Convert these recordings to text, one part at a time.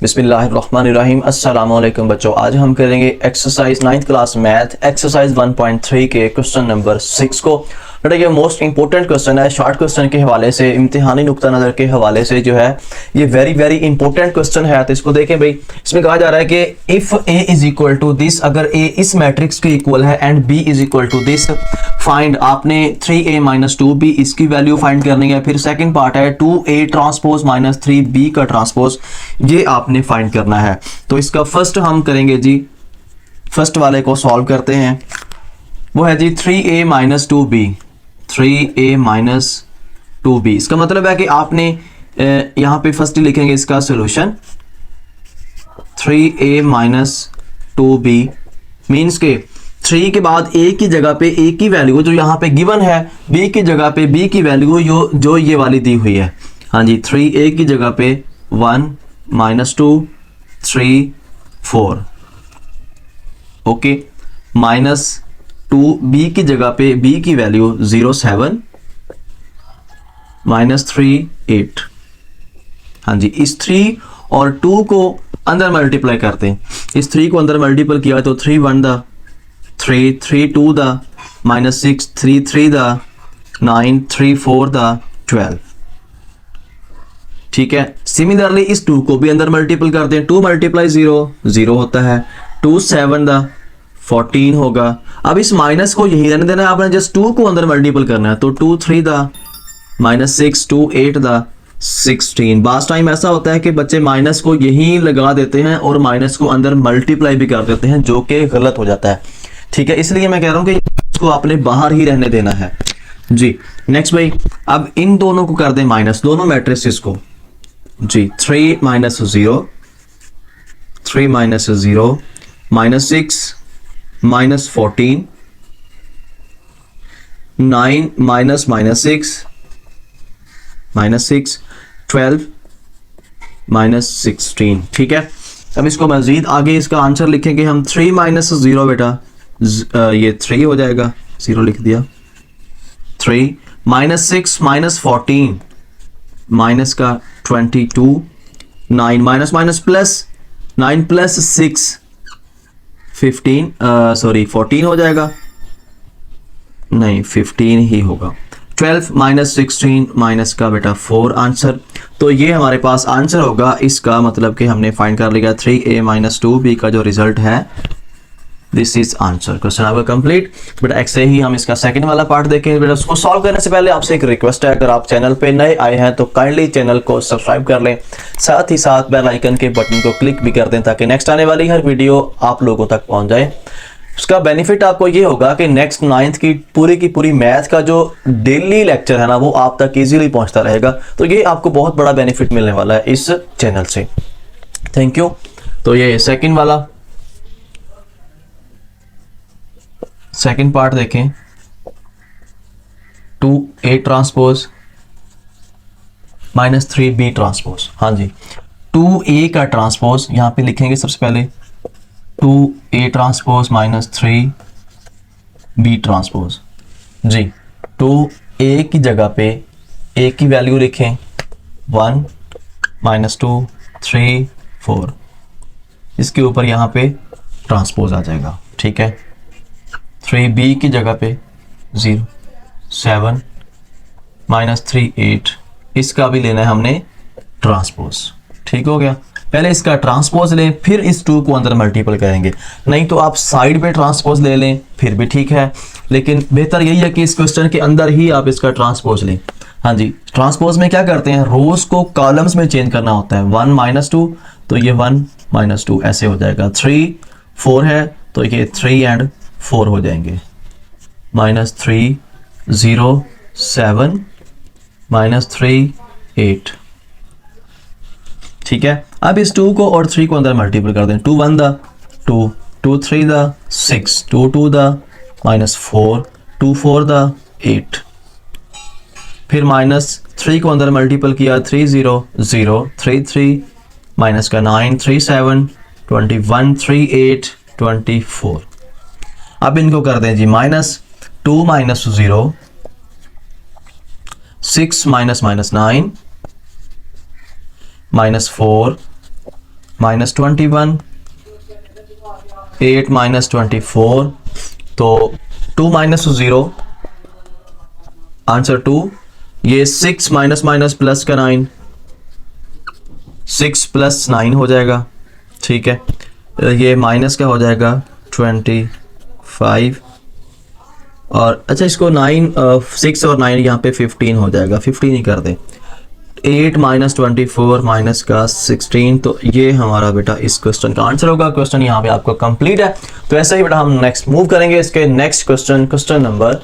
बिस्मिल्लाहिर्रहमानिर्रहीम। अस्सलाम वालेकुम बच्चों, आज हम करेंगे exercise 9th class math exercise 1.3 के क्वेश्चन नंबर 6 को। बेटा ये मोस्ट इंपॉर्टेंट क्वेश्चन है, शॉर्ट क्वेश्चन के हवाले से, इम्तिहानी नुक्ता नज़र के हवाले से जो है ये वेरी इंपॉर्टेंट क्वेश्चन है। तो इसको देखें भाई, इसमें कहा जा रहा है कि if A is equal to this, अगर ए इस मैट्रिक्स के इक्वल है and B is equal to this, find, आपने 3a माइनस 2b इसकी वैल्यू फाइंड करनी है। फिर सेकंड पार्ट है 2a ट्रांसपोज माइनस 3b का ट्रांसपोज, ये आपने फाइंड करना है। तो इसका फर्स्ट हम करेंगे जी, फर्स्ट वाले को सॉल्व करते हैं। वो है जी 3a minus 2b, 3a minus 2b। इसका मतलब है कि आपने यहां पे फर्स्ट लिखेंगे इसका solution 3a minus 2b means के 3 के बाद a की जगह पे a की वैल्यू जो यहाँ पे गिवन है, b की जगह पे b की वैल्यू जो ये वाली दी हुई है। हाँ जी, 3a की जगह पे 1 माइनस 2 3 4, ओके, माइनस 2b की जगह पे b की वैल्यू 0 7 माइनस 3 8। हाँ जी, इस 3 और 2 को अंदर मल्टीप्लाई करते हैं। इस 3 को अंदर मल्टीपल किया तो 3 1 the 3 3 2 the minus 6 3 3 the 9 3 4 the 12। ठीक है, सिमिलरली इस 2 को भी अंदर मल्टीपल करते हैं। 2 मल्टीप्लाई 0 0 होता है, 2 7 द 14 होगा। अब इस माइनस को यही रहने देना है, आपने जस्ट 2 को अंदर मल्टीपल करना है। तो 2 3 द माइनस 6 2 8 द 16। बास टाइम ऐसा होता है कि बच्चे माइनस को यही लगा देते हैं और माइनस को अंदर मल्टीप्लाई भी कर देते हैं, जो कि गलत हो जाता है। ठीक है, इसलिए मैं कह रहा हूं कि इसको आपने बाहर ही रहने देना है जी। नेक्स्ट भाई, अब इन दोनों को कर दें माइनस, दोनों मैट्रिसेस को जी। 3 minus 0 3 minus 0 minus 6 minus 14 9 minus minus 6 minus 6 12 minus 16। ठीक है, अब इसको मजीद आगे इसका आंसर लिखेंगे हम। 3 माइनस 0 बेटा ये 3 हो जाएगा, 0 लिख दिया। 3 माइनस 6 माइनस 14 माइनस का 22 9 माइनस माइनस प्लस 9 प्लस 6 15 14 हो जाएगा, नहीं 15 ही होगा। 12 माइनस 16 माइनस का बेटा 4 आंसर। तो ये हमारे पास आंसर होगा। इसका मतलब कि हमने फाइंड कर लिया 3a माइनस 2b का जो रिजल्ट है, दिस इज आंसर। क्वेश्चन आपका कंप्लीट। बेटा ऐसे ही हम इसका सेकंड वाला पार्ट देखें। बेटा उसको सॉल्व करने से पहले आपसे एक रिक्वेस्ट है, अगर आप चैनल पे नए आए हैं तो काइंडली चैनल को सब्सक्राइब कर लें, साथ ही साथ बेल आइकन के बटन को क्लिक भी कर दें ताकि नेक्स्ट आने वाली हर वीडियो आप लोगों तक पहुंच जाए। उसका बेनिफिट आपको ये होगा कि नेक्स्ट 9th की पूरी मैथ का जो डेली लेक्चर है ना, वो आप तक इजीली पहुंचता रहेगा। तो ये आपको बहुत बड़ा बेनिफिट मिलने वाला है इस चैनल से। Thank you. तो ये सेकंड वाला, सेकंड पार्ट देखें। 2a transpose minus 3b transpose. हाँ जी, 2a का ट्रांसपोज यहां पे लिखेंगे सबसे पहले 2a transpose minus 3b transpose जी। 2a की जगह पे a की वैल्यू लिखें 1 माइनस 2 3 4, इसके ऊपर यहाँ पे ट्रांसपोज आ जाएगा। ठीक है, 3b की जगह पे 0 7 माइनस 3 8, इसका भी लेना है हमने ट्रांसपोज। ठीक हो गया, पहले इसका ट्रांसपोज लें फिर इस 2 को अंदर मल्टीपल करेंगे, नहीं तो आप साइड पे ट्रांसपोज ले लें फिर भी ठीक है, लेकिन बेहतर यही है कि इस क्वेश्चन के अंदर ही आप इसका ट्रांसपोज लें। हाँ जी, ट्रांसपोज में क्या करते हैं, रोज को कॉलम्स में चेंज करना होता है। 1 माइनस 2 तो ये 1 माइनस 2 ऐसे हो जाएगा। 3 4 है तो ये 3 एंड 4 हो जाएंगे। Minus 3 0 7 minus 3 8। ठीक है, अब इस 2 को और 3 को अंदर मल्टीपल कर दें। 2 1 the 2 2 3 the 6 2 2 the minus 4 2 4 the 8। फिर माइनस 3 को अंदर मल्टीपल किया 3 0 0 3 3 माइनस का 9 3 7 21 3 8 24। अब इनको कर दें जी माइनस 2 माइनस 0 6 माइनस माइनस 9 -4 -21, 8 -24, तो 2 - 0 आंसर 2। ये 6 माइनस प्लस का 9, 6 + 9 हो जाएगा, ठीक है। ये माइनस का हो जाएगा 25, और अच्छा इसको 9 6 और 9 यहाँ पे 15 हो जाएगा, 15 ही कर दे। 8 - 24 माइनस का 16, तो ये हमारा बेटा इस क्वेश्चन का आंसर होगा। क्वेश्चन यहाँ पे आपको कंप्लीट है। तो ऐसा ही बेटा हम नेक्स्ट मूव करेंगे इसके नेक्स्ट क्वेश्चन नंबर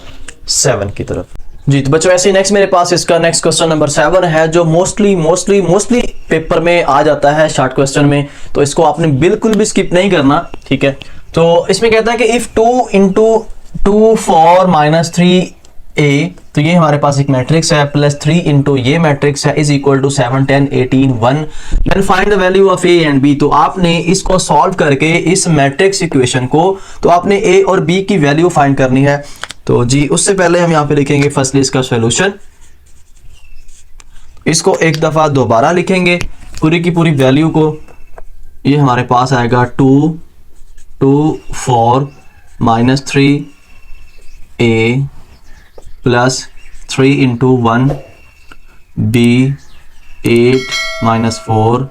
7 की तरफ। जी तो बच्चों, ऐसे ही नेक्स्ट मेरे पास इसका नेक्स्ट क्वेश्चन नंबर 7 है, जो मोस्टली पेपर में आ जाता है शॉर्ट क्वेश्चन में, तो इसको आपने बिल्कुल भी स्किप नहीं करना, ठीक है। तो इसमें कहता है कि इफ 2 × 2 4 - 3a, तो ये हमारे पास एक मैट्रिक्स है, प्लस 3 × ये मैट्रिक्स है, is equal to 7 10 18 1, then find the value of a and b। तो आपने इसको सॉल्व करके इस मैट्रिक्स इक्वेशन को, तो आपने a और b की वैल्यू फाइंड करनी है। तो जी उससे पहले हम यहाँ पे लिखेंगे फर्स्टली इसका सॉल्यूशन, इसको एक दफा दोबारा लिखेंगे पूरी की पूरी वैल्यू को। ये हमारे पास आएगा 2 2 4 - 3a plus 3 × 1 b 8 - 4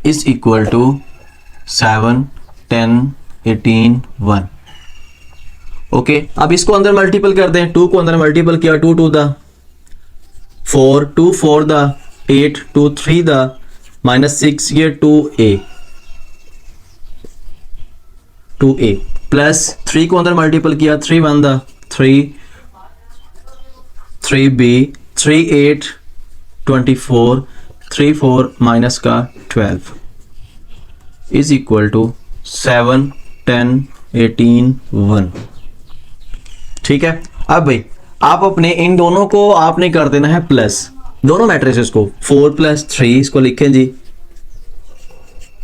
is equal to 7 10 18 1। Okay, अब इसको अंदर मल्टीपल कर दें, 2 को अंदर मल्टीपल किया, 2 2 द 4, 2 4 द 8, 2 3 द -6, ये 2a प्लस 3 को अंदर मल्टीपल किया, 3 1 द 3, 3b 3 8 24, 3 4 माइनस का 12 इज इक्वल टू 7 10 18 1, ठीक है। अब भाई आप अपने इन दोनों को आपने कर देना है प्लस, दोनों मैट्रिसेस को, 4 + 3 इसको लिखें जी,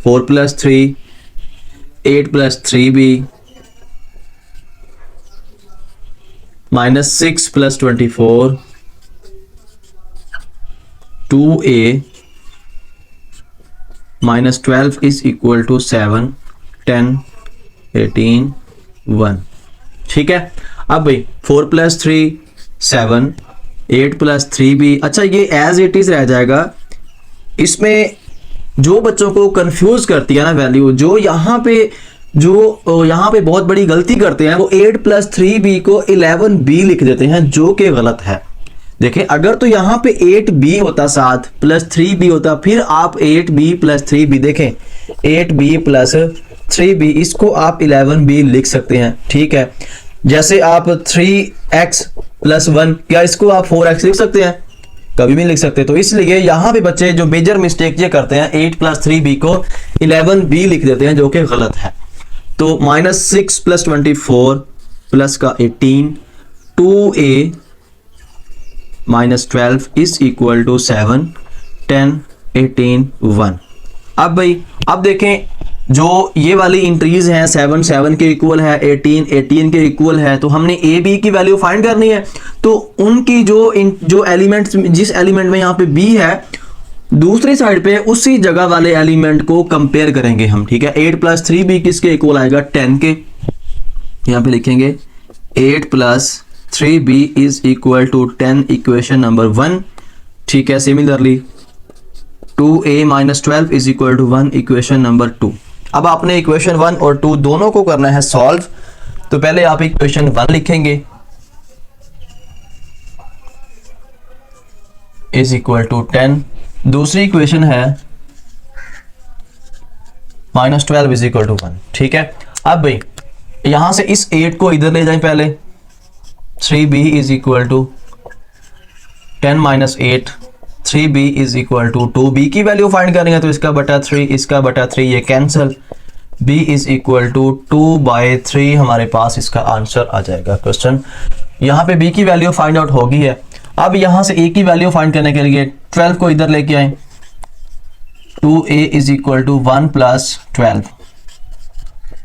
4 + 3 8 + 3b -6 + 24 2a -12 is equal to 7 10 18 1, ठीक है। अब भाई 4 + 3 7, 8 + 3b, अच्छा ये एज इट इज रह जाएगा। इसमें जो बच्चों को कंफ्यूज करती है ना वैल्यू, जो यहाँ पे बहुत बड़ी गलती करते हैं, वो 8 + 3b को 11b लिख देते हैं, जो कि गलत है। देखें, अगर तो यहाँ पे 8b होता साथ प्लस 3b होता, फिर आप 8b + 3b, देखें 8b + 3b, इसको आप 11b लिख सकते हैं, ठीक है। जैसे आप 3x + 1, क्या इसको आप 4x लिख सकते हैं? कभी भी लिख सकते। तो इसलिए यहाँ पे बच्चे जो मेजर मिस्टेक ये करते हैं, 8 + 3b को 11b लिख देते हैं, जो कि गलत है। तो -6 + 24 प्लस का 18 2a -12 इज इक्वल टू 7 10 18 1। अब भाई अब देखें, जो ये वाली इंट्रीज हैं 7 7 के इक्वल है, 18 18 के इक्वल है, तो हमने ए बी की वैल्यू फाइंड करनी है। तो उनकी जो एलिमेंट्स, जिस एलिमेंट में यहाँ पे बी है, दूसरी साइड पे उसी जगह वाले एलिमेंट को कंपेयर करेंगे हम, ठीक है। 8 + 3b किसके इक्वल आएगा? 10 के। यहाँ पे लिखेंगे 8 + 3b is equal to 10, equation number 1, ठीक है। Similarly 2a - 12 is equal to 1, equation number 2। अब आपने इक्वेशन 1 और 2 दोनों को करना है सॉल्व। तो पहले आप इक्वेशन 1 लिखेंगे, इज इक्वल टू 10। दूसरी इक्वेशन है -12 इज इक्वल टू 1, ठीक है। अब भाई यहां से इस 8 को इधर ले जाएं पहले, 3b is equal to 10 - 8, 3b is equal to 2b की वैल्यू फाइंड करनी है, तो इसका बटा 3, इसका बटा 3, ये cancel, b is equal to 2/3 हमारे पास इसका आंसर आ जाएगा। क्वेश्चन यहाँ पे b की वैल्यू फाइंड आउट होगी है। अब यहां से a की वैल्यू फाइंड करने के लिए 12 को इधर लेके आए, 2a is equal to 1 + 12,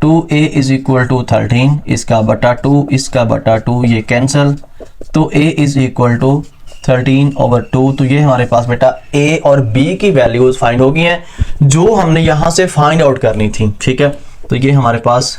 2a is equal to 13, इसका बटा 2, इसका बटा 2, ये कैंसिल, तो a इज इक्वल टू 13/2। तो ये हमारे पास बेटा a और b की वैल्यूज फाइंड हो गई हैं जो हमने यहाँ से फाइंड आउट करनी थी, ठीक है। तो ये हमारे पास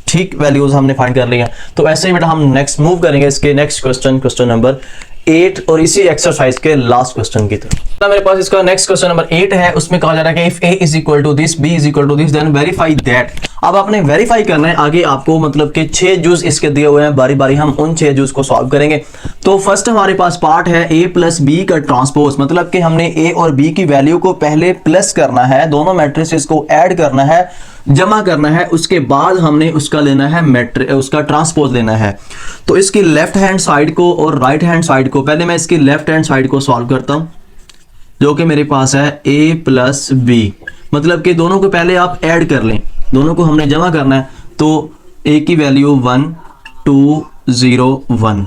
ठीक वैल्यूज हमने फाइंड कर ली हैं। तो ऐसे ही बेटा हम नेक्स्ट मूव करेंगे इसके नेक्स्ट क्वेश्चन नंबर 8 और इसी एक्सरसाइज के लास्ट क्वेश्चन की तरफ। मेरे पास इसका नेक्स्ट क्वेश्चन नंबर 8 है, उसमें कहा जा रहा है कि if a is equal to this, b is equal to this, then verify that. अब आपने वेरीफाई करना है आगे आपको, मतलब कि 6 जूस इसके दिए हुए हैं, बारी बारी हम उन 6 जूस को सॉल्व करेंगे। तो फर्स्ट हमारे पास पार्ट है a प्लस b का ट्रांसपोज, मतलब कि हमने a और b की वैल्यू को पहले प्लस करना है, दोनों मैट्रिसेस को ऐड करना है, जमा करना है, उसके बाद हमने उसका लेना है उसका ट्रांसपोज लेना है। तो इसकी लेफ्ट हैंड साइड को और राइट हैंड साइड को, पहले मैं इसकी लेफ्ट हैंड साइड को सॉल्व करता हूं जो कि मेरे पास है a प्लस b, मतलब कि दोनों को पहले आप ऐड कर लें, दोनों को हमने जमा करना है। तो a की वैल्यू 1 2 0 1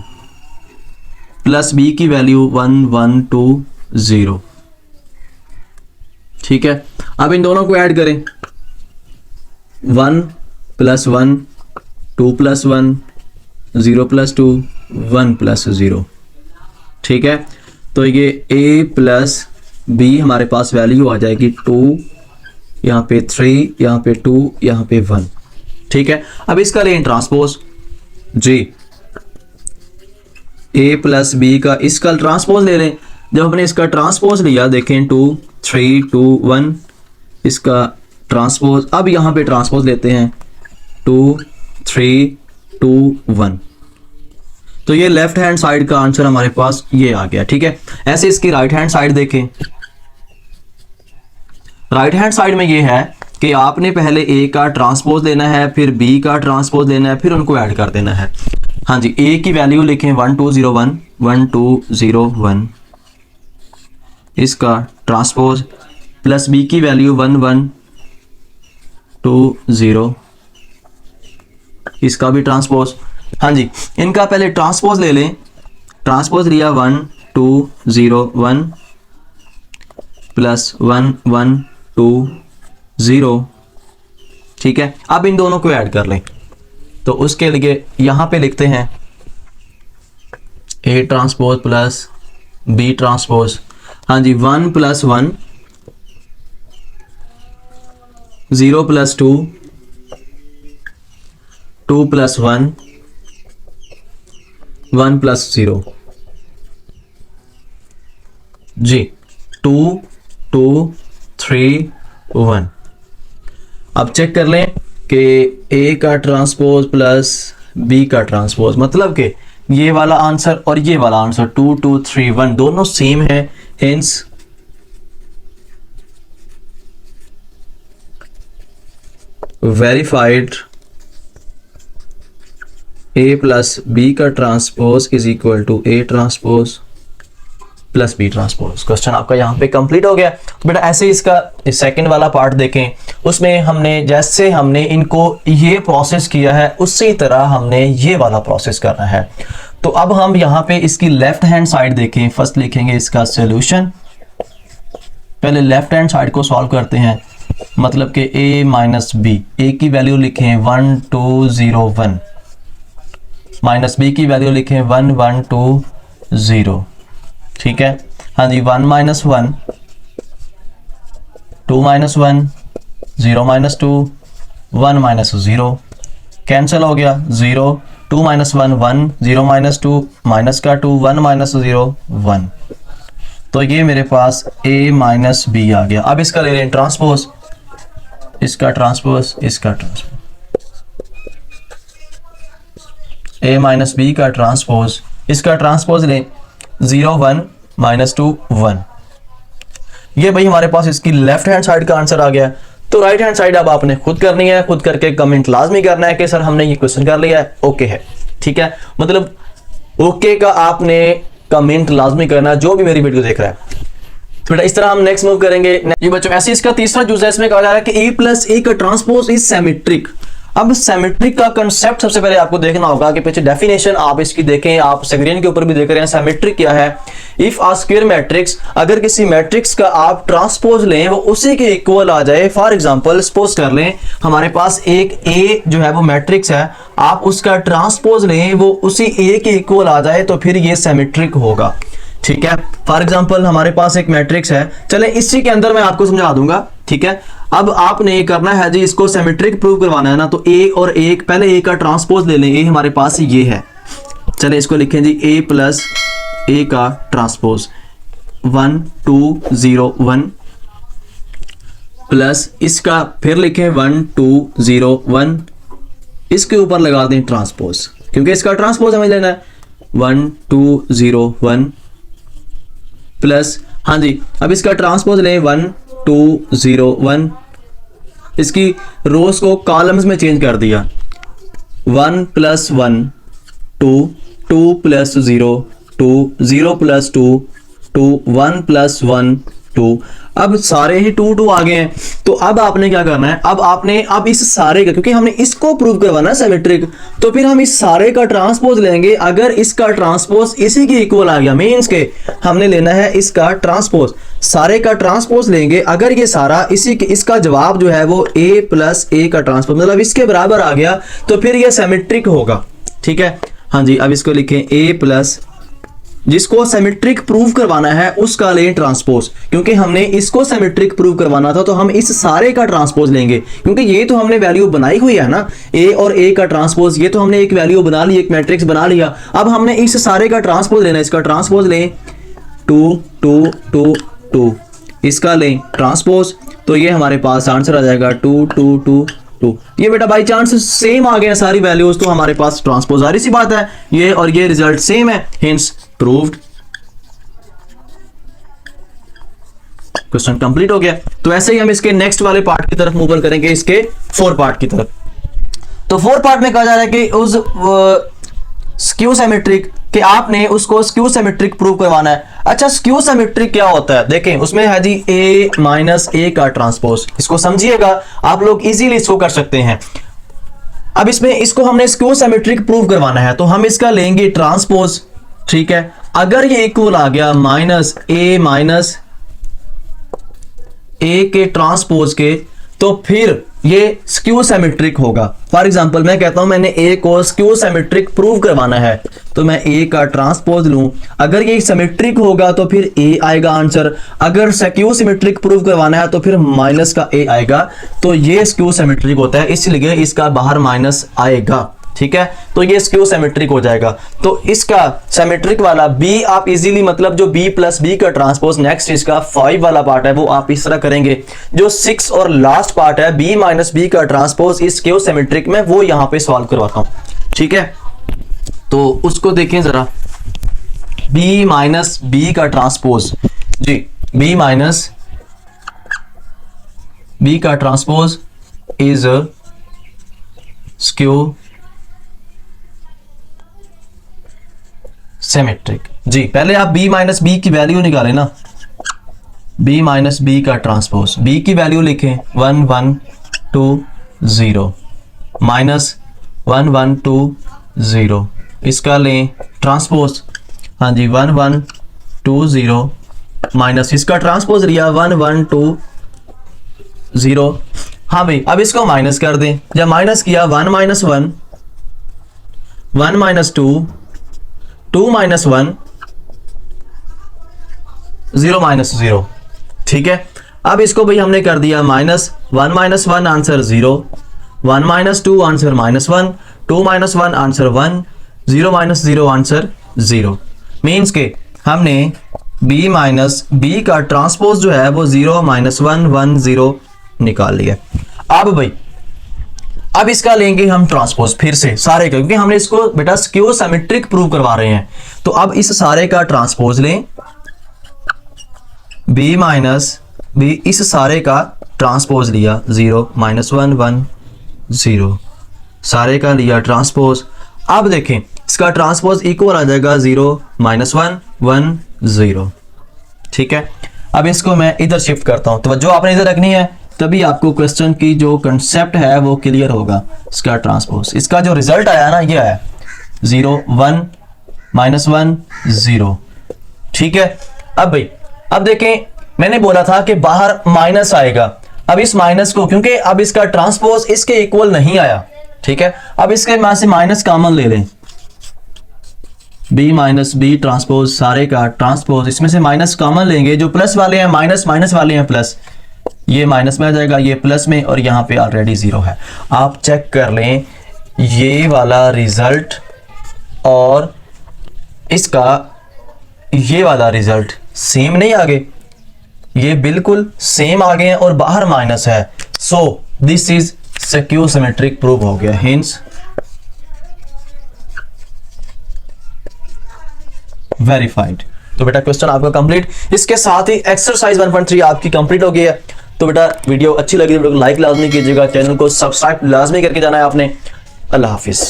प्लस b की वैल्यू 1 1 2 0, ठीक है। अब इन दोनों को ऐड करें, 1 प्लस 1 2 प्लस 1 0 प्लस 2 1 प्लस 0, ठीक है। तो ये a प्लस b हमारे पास वैल्यू आ जाएगी 2, यहाँ पे 3, यहाँ पे 2, यहाँ पे 1, ठीक है। अब इसका लें ट्रांसपोज जी, a प्लस b का इसका ट्रांसपोज ले लें। जब हमने इसका ट्रांसपोज लिया, देखें 2 3 2 1, इसका ट्रांसपोज, अब यहाँ पे ट्रांसपोज लेते हैं 2 3 2 1। तो ये लेफ्ट हैंड साइड का आंसर हमारे पास ये आ गया, ठीक है। ऐसे इसकी राइट हैंड साइड देखें, राइट हैंड साइड में ये है कि आपने पहले a का ट्रांसपोज लेना है, फिर b का ट्रांसपोज लेना है, फिर उनको ऐड कर देना है। हाँ जी, a की वैल्यू लिखें 1 2 0 1 1 2 0 1, इसका ट्रांसपोज, प्लस b की वैल्यू 1 1 2 0, इसका भी ट्रांसपोज। हाँ जी, इनका पहले ट्रांसपोज ले लें, ट्रांसपोज लिया 1 2 0 1 प्लस 1 1 2 0, ठीक है। अब इन दोनों को ऐड कर लें, तो उसके लिए यहां पे लिखते हैं a transpose plus b transpose. हाँ जी, 1 प्लस 1 0 प्लस 2 2 प्लस 1 1 प्लस 0 जी, 2 2 3 1। अब चेक कर लें कि a का ट्रांसपोज प्लस b का ट्रांसपोज, मतलब कि ये वाला आंसर और ये वाला आंसर 2 2 3 1 दोनों सेम है, hence verified a plus b का transpose is equal to a transpose plus b transpose. Question आपका यहाँ पे कंप्लीट हो गया। तो बेटा ऐसे इसका सेकंड वाला पार्ट देखें, उसमें हमने जैसे हमने इनको ये प्रोसेस किया है उसी तरह हमने ये वाला प्रोसेस करना है। तो अब हम यहाँ पे इसकी लेफ्ट हैंड साइड देखें, फर्स्ट लिखेंगे इसका सोल्यूशन, पहले लेफ्ट हैंड साइड को सॉल्व करते हैं, मतलब कि a माइनस b, a की वैल्यू लिखें 1 2 0 1 माइनस b की वैल्यू लिखें 1 1 2 0, ठीक है। हाँ जी, 1 minus 1 2 minus 1 0 minus 2 1 minus 0, cancel हो गया, 0 2 माइनस 1 1 0 माइनस 2 माइनस का 2 1 माइनस 0 1। तो ये मेरे पास a माइनस b आ गया। अब इसका ले लें ट्रांसपोज, इसका ट्रांसपोज, इसका ट्रांसपोज, a माइनस b का ट्रांसपोज, इसका ट्रांसपोज लें 0 1 माइनस 2 1। ये भाई हमारे पास इसकी लेफ्ट हैंड साइड का आंसर आ गया। तो राइट हैंड साइड अब आपने खुद करनी है, खुद करके कमेंट लाजमी करना है कि सर हमने ये क्वेश्चन कर लिया है, ओके है, ठीक है। मतलब ओके का आपने कमेंट लाजमी करना जो भी मेरी वीडियो देख रहा है। तो बेटा इस तरह हम नेक्स्ट मूव करेंगे। ये बच्चों ऐसे इसका तीसरा यूज है, इसमें कहा जा रहा है कि a प्लस a का ट्रांसपोज इज सिमेट्रिक। अब सिमेट्रिक का कंसेप्ट सबसे पहले आपको देखना होगा कि पीछे डेफिनेशन आप इसकी देखें, आप स्क्रीन के ऊपर भी देख रहे हैं। सिमेट्रिक क्या है? इफ आ स्क्वायर मैट्रिक्स, अगर किसी मैट्रिक्स का आप ट्रांसपोज लें वो उसी के इक्वल आ जाए। फॉर एग्जांपल सपोज कर लें हमारे पास एक A जो है वो मैट्रिक्स है, आप उसका ट्रांसपोज लें वो उसी A के इक्वल आ जाए तो फिर ये सिमेट्रिक होगा। ठीक है। फॉर एग्जांपल हमारे पास एक मैट्रिक्स है, चले इसी के अंदर मैं आपको समझा दूंगा, ठीक है। अब आपने ये करना है जी, इसको सिमेट्रिक प्रूव करवाना है ना, तो ए और ए, पहले ए का ट्रांसपोज ले लें। ए हमारे पास ये है, चले इसको लिखें जी ए प्लस ए का ट्रांसपोज 1 2 0 1 प्लस इसका फिर लिखें 1 2 0 1, इसके ऊपर लगा दें ट्रांसपोज, क्योंकि इसका ट्रांसपोज हमें लेना है 1 2 0 1 प्लस, हाँ जी, अब इसका ट्रांसपोज लें 1 2 0 1, इसकी रोज को कॉलम्स में चेंज कर दिया 1 प्लस 1 2 2 प्लस 0 2 0 प्लस 2 2 1 प्लस 1 2, अब सारे ही 2 2 आ गए हैं। तो अब आपने क्या करना है, अब इस सारे का, क्योंकि हमने इसको प्रूव करवाना है सिमेट्रिक, तो फिर हम इस सारे का ट्रांसपोज लेंगे। अगर इसका ट्रांसपोज इसी के इक्वल आ गया, मींस के हमने लेना है इसका ट्रांसपोज, सारे का ट्रांसपोज लेंगे। अगर ये सारा इसी के, इसका जवाब जो है वो a प्लस ए का ट्रांसपोज मतलब इसके बराबर आ गया, तो फिर ये सिमेट्रिक होगा, ठीक है। हाँ जी, अब इसको लिखें a प्लस, जिसको सिमेट्रिक प्रूव करवाना है उसका लें ट्रांसपोज, क्योंकि हमने इसको सिमेट्रिक प्रूव करवाना था, तो हम इस सारे का ट्रांसपोज लेंगे, क्योंकि ये तो हमने वैल्यू बनाई हुई है ना, ए और ए का ट्रांसपोज, ये तो हमने एक वैल्यू बना ली, एक मैट्रिक्स बना लिया। अब हमने इस सारे का ट्रांसपोज लेना है, इसका ट्रांसपोज लें 2 2 2 2, इसका लें ट्रांसपोज, तो ये हमारे पास आंसर आ जाएगा 2 2 2 2। ये बेटा बाई चांस सेम आ गए सारी वैल्यूज, तो हमारे पास ट्रांसपोज, सारी सी बात है, ये और ये रिजल्ट सेम है, हिंस प्रूव्ड। क्वेश्चन कंप्लीट हो गया। तो ऐसे ही हम इसके नेक्स्ट वाले पार्ट की तरफ मूव करेंगे, इसके 4 पार्ट की तरफ। तो 4 पार्ट में कहा जा रहा है कि उस स्क्यू सिमेट्रिक, कि आपने उसको स्क्यू सिमेट्रिक प्रूव करवाना है। अच्छा, स्क्यू सिमेट्रिक क्या होता है, देखें उसमें है जी a माइनस ए का ट्रांसपोज, इसको समझिएगा, आप लोग इजीली इसको कर सकते हैं। अब इसमें इसको हमने स्क्यू सिमेट्रिक प्रूव करवाना है, तो हम इसका लेंगे ट्रांसपोज, ठीक है। अगर ये इक्वल आ गया माइनस ए के ट्रांसपोज के, तो फिर ये स्क्यू सिमेट्रिक होगा। फॉर एग्जांपल मैं कहता हूं मैंने ए को स्क्यू सिमेट्रिक प्रूव करवाना है, तो मैं ए का ट्रांसपोज लूं, अगर ये सिमेट्रिक होगा तो फिर ए आएगा आंसर, अगर स्क्यू सिमेट्रिक प्रूव करवाना है तो फिर माइनस का ए आएगा, तो ये स्क्यू सिमेट्रिक होता है, इसलिए इसका बाहर माइनस आएगा, ठीक है। तो ये स्क्यू सिमेट्रिक हो जाएगा। तो इसका सिमेट्रिक वाला बी आप इजीली, मतलब जो बी प्लस बी का ट्रांसपोज, नेक्स्ट इसका 5 वाला पार्ट है वो आप इस तरह करेंगे। जो 6 और लास्ट पार्ट है बी माइनस बी का ट्रांसपोज इस स्क्यू सिमेट्रिक में, वो यहां पे सॉल्व करवाता हूं, ठीक है। तो उसको देखें जरा, बी माइनस बी का ट्रांसपोज जी, बी माइनस बी का ट्रांसपोज इज स्क्यू सिमेट्रिक जी। पहले आप b माइनस बी की वैल्यू निकालें ना, b माइनस बी का ट्रांसपोज, b की वैल्यू लिखें 1 1 2 0 माइनस 1 1 2 0, इसका लें ट्रांसपोज, हाँ जी 1 1 2 0 माइनस इसका ट्रांसपोज लिया 1 1 2 0। हाँ भाई, अब इसको माइनस कर दें, जब माइनस किया 1 माइनस 1 1 माइनस 2 2 माइनस 1 0 माइनस 0, ठीक है। अब इसको भाई हमने कर दिया minus 1 minus 1 answer 0, 1 minus 2 answer minus 1, 2 minus 1 answer 1, 0 minus 0 answer 0। Means के हमने b माइनस बी का ट्रांसपोज जो है वो 0 माइनस 1 1 0 निकाल लिया। अब भाई अब इसका लेंगे हम ट्रांसपोज फिर से सारे का, क्योंकि हमने इसको बेटा स्क्यू सिमेट्रिक प्रूव करवा रहे हैं। तो अब इस सारे का ट्रांसपोज लें, b माइनस बी, इस सारे का ट्रांसपोज लिया 0 माइनस 1 1 0, सारे का लिया ट्रांसपोज। अब देखें इसका ट्रांसपोज इक्वल आ जाएगा 0 माइनस 1 1 0, ठीक है। अब इसको मैं इधर शिफ्ट करता हूं, तो जो आपने इधर रखनी है, तभी आपको क्वेश्चन की जो कंसेप्ट है वो क्लियर होगा। इसका ट्रांसपोज, इसका जो रिजल्ट आया ना ये आया 0 1 माइनस 1 0, ठीक है। अब भाई अब देखें, मैंने बोला था कि बाहर माइनस आएगा, अब इस माइनस को, क्योंकि अब इसका ट्रांसपोज इसके इक्वल नहीं आया, ठीक है। अब इसके में से माइनस कॉमन ले लें, बी माइनस बी ट्रांसपोज, सारे का ट्रांसपोज, इसमें से माइनस कॉमन लेंगे, जो प्लस वाले हैं माइनस, माइनस वाले हैं प्लस, ये माइनस में आ जाएगा, ये प्लस में, और यहाँ पे ऑलरेडी 0 है। आप चेक कर लें ये वाला रिजल्ट और इसका ये वाला रिजल्ट सेम नहीं आ गए, ये बिल्कुल सेम आ गए हैं और बाहर माइनस है। So this is secure symmetric prove हो गया, हिंस वेरीफाइड। तो बेटा क्वेश्चन आपका कंप्लीट, इसके साथ ही एक्सरसाइज 1.3 आपकी कंप्लीट हो गई है। तो बेटा वीडियो अच्छी लगी तो लाइक लाजमी कीजिएगा, चैनल को सब्सक्राइब लाजमी करके जाना है आपने। अल्लाह हाफिज।